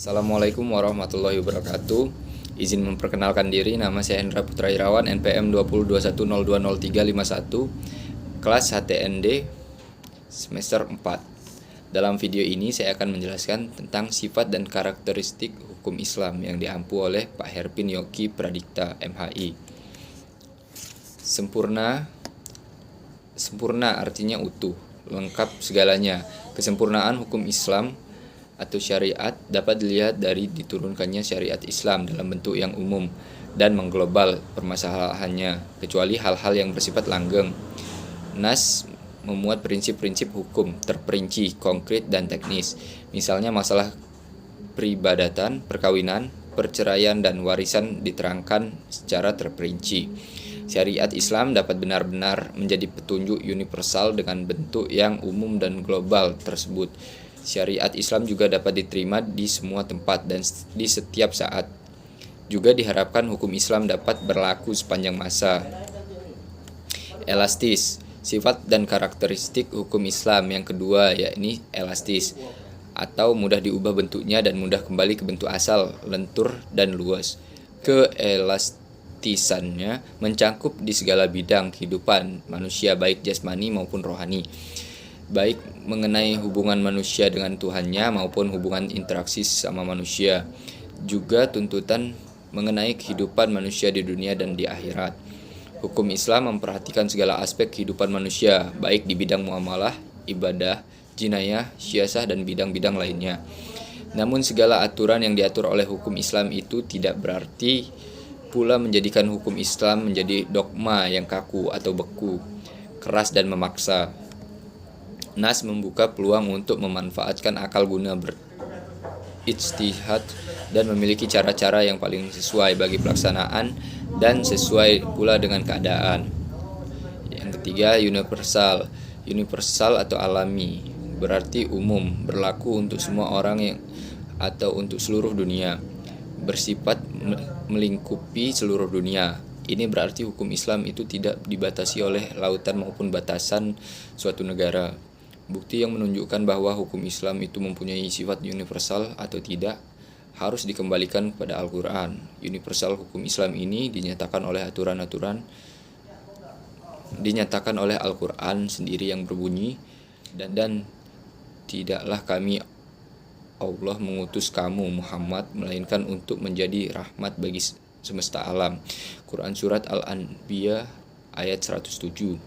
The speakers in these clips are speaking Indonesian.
Assalamualaikum warahmatullahi wabarakatuh. Izin memperkenalkan diri, nama saya Hendra Putra Irawan, NPM 2021020351, kelas HTND semester 4. Dalam video ini saya akan menjelaskan tentang sifat dan karakteristik hukum Islam yang diampu oleh Pak Herpin Yogi Pradikta, MHI. Sempurna artinya utuh, lengkap segalanya. Kesempurnaan hukum Islam atau syariat dapat dilihat dari diturunkannya syariat Islam dalam bentuk yang umum dan mengglobal permasalahannya, kecuali hal-hal yang bersifat langgeng. Nas memuat prinsip-prinsip hukum terperinci, konkret, dan teknis. Misalnya masalah peribadatan, perkawinan, perceraian, dan warisan diterangkan secara terperinci. Syariat Islam dapat benar-benar menjadi petunjuk universal dengan bentuk yang umum dan global tersebut. Syariat Islam juga dapat diterima di semua tempat dan di setiap saat. Juga diharapkan hukum Islam dapat berlaku sepanjang masa. Elastis, sifat dan karakteristik hukum Islam yang kedua yakni elastis atau mudah diubah bentuknya dan mudah kembali ke bentuk asal, lentur dan luas. Keelastisannya mencangkup di segala bidang kehidupan manusia baik jasmani maupun rohani, baik mengenai hubungan manusia dengan Tuhannya maupun hubungan interaksi sama manusia, juga tuntutan mengenai kehidupan manusia di dunia dan di akhirat. Hukum Islam memperhatikan segala aspek kehidupan manusia, baik di bidang muamalah, ibadah, jinayah, siasah, dan bidang-bidang lainnya. Namun segala aturan yang diatur oleh hukum Islam itu tidak berarti pula menjadikan hukum Islam menjadi dogma yang kaku atau beku, keras dan memaksa. Nas membuka peluang untuk memanfaatkan akal guna berijtihad dan memiliki cara-cara yang paling sesuai bagi pelaksanaan dan sesuai pula dengan keadaan. Yang ketiga, universal atau alami, berarti umum, berlaku untuk semua orang atau untuk seluruh dunia, bersifat melingkupi seluruh dunia. Ini berarti hukum Islam itu tidak dibatasi oleh lautan maupun batasan suatu negara. Bukti yang menunjukkan bahwa hukum Islam itu mempunyai sifat universal atau tidak harus dikembalikan kepada Al-Quran. Universal hukum Islam ini dinyatakan oleh Al-Quran sendiri yang berbunyi, dan tidaklah kami Allah mengutus kamu Muhammad melainkan untuk menjadi rahmat bagi semesta alam. Quran Surat Al-Anbiya ayat 107.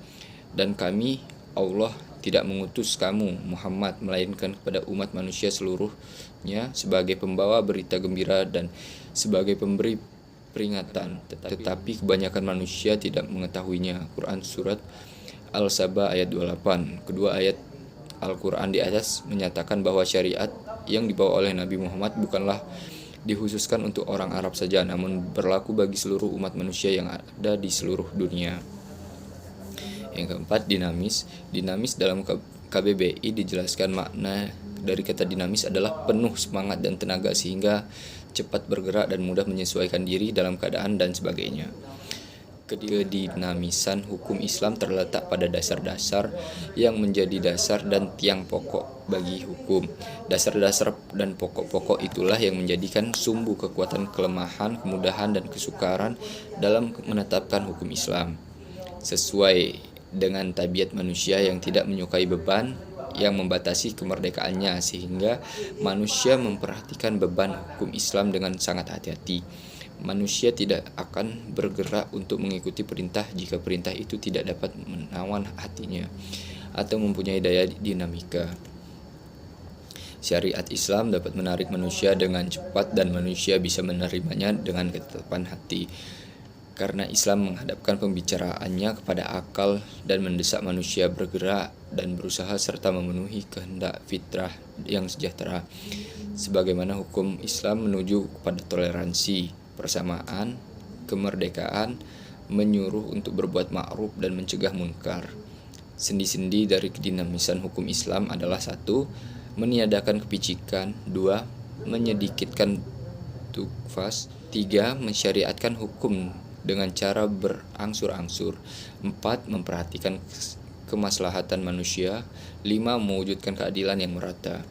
Dan kami Allah tidak mengutus kamu Muhammad melainkan kepada umat manusia seluruhnya sebagai pembawa berita gembira dan sebagai pemberi peringatan, tetapi kebanyakan manusia tidak mengetahuinya. Quran Surat Al-Saba ayat 28. Kedua ayat Al-Quran di atas menyatakan bahwa syariat yang dibawa oleh Nabi Muhammad bukanlah dikhususkan untuk orang Arab saja, namun berlaku bagi seluruh umat manusia yang ada di seluruh dunia. Yang keempat, dinamis dalam KBBI dijelaskan makna dari kata dinamis adalah penuh semangat dan tenaga sehingga cepat bergerak dan mudah menyesuaikan diri dalam keadaan dan sebagainya. Kedinamisan hukum Islam terletak pada dasar-dasar yang menjadi dasar dan tiang pokok bagi hukum. Dasar-dasar dan pokok-pokok itulah yang menjadikan sumbu kekuatan, kelemahan, kemudahan, dan kesukaran dalam menetapkan hukum Islam. Sesuai dengan tabiat manusia yang tidak menyukai beban yang membatasi kemerdekaannya, sehingga manusia memperhatikan beban hukum Islam dengan sangat hati-hati. Manusia tidak akan bergerak untuk mengikuti perintah jika perintah itu tidak dapat menawan hatinya atau mempunyai daya dinamika. Syariat Islam dapat menarik manusia dengan cepat dan manusia bisa menerimanya dengan ketetapan hati. Karena Islam menghadapkan pembicaraannya kepada akal dan mendesak manusia bergerak dan berusaha serta memenuhi kehendak fitrah yang sejahtera. Sebagaimana hukum Islam menuju kepada toleransi, persamaan, kemerdekaan, menyuruh untuk berbuat ma'ruf dan mencegah munkar. Sendi-sendi dari kedinamisan hukum Islam adalah 1. Meniadakan kepicikan, 2. Menyedikitkan tukfas, 3. Mensyariatkan hukum dengan cara berangsur-angsur, 4. Memperhatikan kemaslahatan manusia, 5. Mewujudkan keadilan yang merata.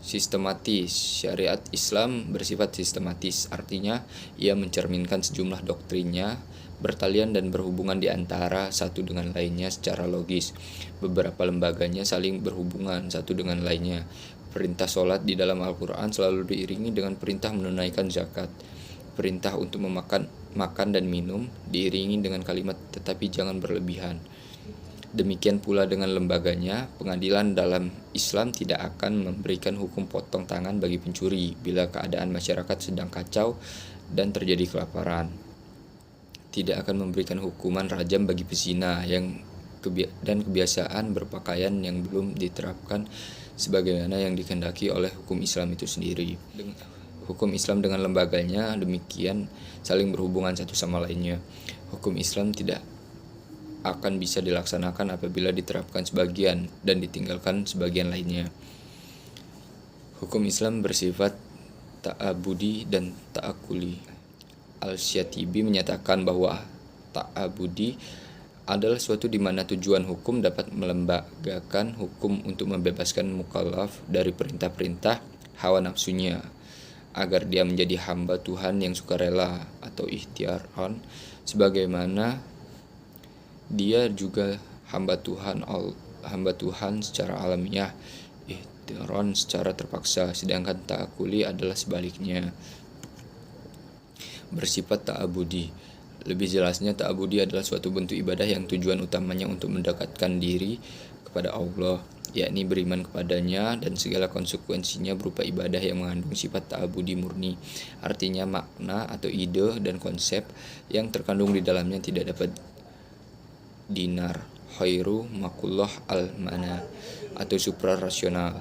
Sistematis. Syariat Islam bersifat sistematis, artinya ia mencerminkan sejumlah doktrinnya, bertalian dan berhubungan di antara satu dengan lainnya secara logis. Beberapa lembaganya saling berhubungan satu dengan lainnya. Perintah sholat di dalam Al-Quran selalu diiringi dengan perintah menunaikan zakat. Perintah untuk makan dan minum diiringi dengan kalimat tetapi jangan berlebihan. Demikian pula dengan lembaganya, pengadilan dalam Islam tidak akan memberikan hukum potong tangan bagi pencuri bila keadaan masyarakat sedang kacau dan terjadi kelaparan. Tidak akan memberikan hukuman rajam bagi pezina dan kebiasaan berpakaian yang belum diterapkan sebagaimana yang dikehendaki oleh hukum Islam itu sendiri. Hukum Islam dengan lembaganya demikian saling berhubungan satu sama lainnya. Hukum Islam tidak akan bisa dilaksanakan apabila diterapkan sebagian dan ditinggalkan sebagian lainnya. Hukum Islam bersifat ta'abudi dan ta'akuli. Al-Syatibi menyatakan bahwa ta'abudi adalah suatu di mana tujuan hukum dapat melembagakan hukum untuk membebaskan mukallaf dari perintah-perintah hawa nafsunya agar dia menjadi hamba Tuhan yang sukarela atau ikhtiaran, sebagaimana dia juga hamba Tuhan secara alamiah, ikhtiaran secara terpaksa, sedangkan ta'akuli adalah sebaliknya, bersifat ta'abudi. Lebih jelasnya, ta'abudi adalah suatu bentuk ibadah yang tujuan utamanya untuk mendekatkan diri kepada Allah, yakni beriman kepadanya, dan segala konsekuensinya berupa ibadah yang mengandung sifat ta'abudi murni. Artinya makna atau ide dan konsep yang terkandung di dalamnya tidak dapat dinar khairu makullah al-mana atau suprarasional.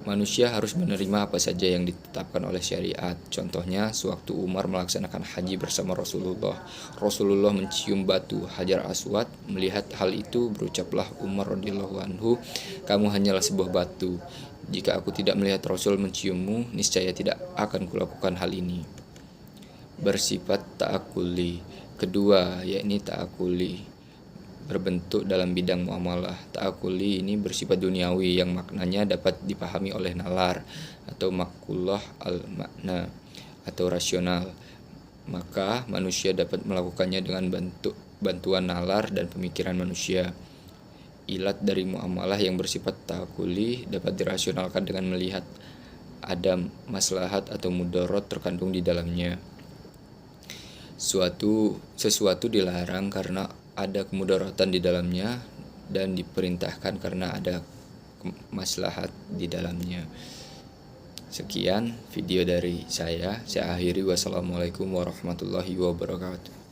Manusia harus menerima apa saja yang ditetapkan oleh syariat. Contohnya, sewaktu Umar melaksanakan haji bersama Rasulullah mencium batu Hajar Aswad. Melihat hal itu, berucaplah Umar radhiyallahu anhu, "Kamu hanyalah sebuah batu. Jika aku tidak melihat Rasul menciummu, niscaya tidak akan kulakukan hal ini." Bersifat ta'akuli. Kedua, yakni ta'akuli berbentuk dalam bidang muamalah. Ta'akuli ini bersifat duniawi yang maknanya dapat dipahami oleh nalar atau makullah al-makna atau rasional. Maka manusia dapat melakukannya dengan bantuan nalar dan pemikiran manusia. Ilat dari muamalah yang bersifat ta'akuli dapat dirasionalkan dengan melihat ada maslahat atau mudarat terkandung di dalamnya. Sesuatu dilarang karena ada kemudaratan di dalamnya dan diperintahkan karena ada maslahat di dalamnya. Sekian video dari saya akhiri. Wassalamualaikum warahmatullahi wabarakatuh.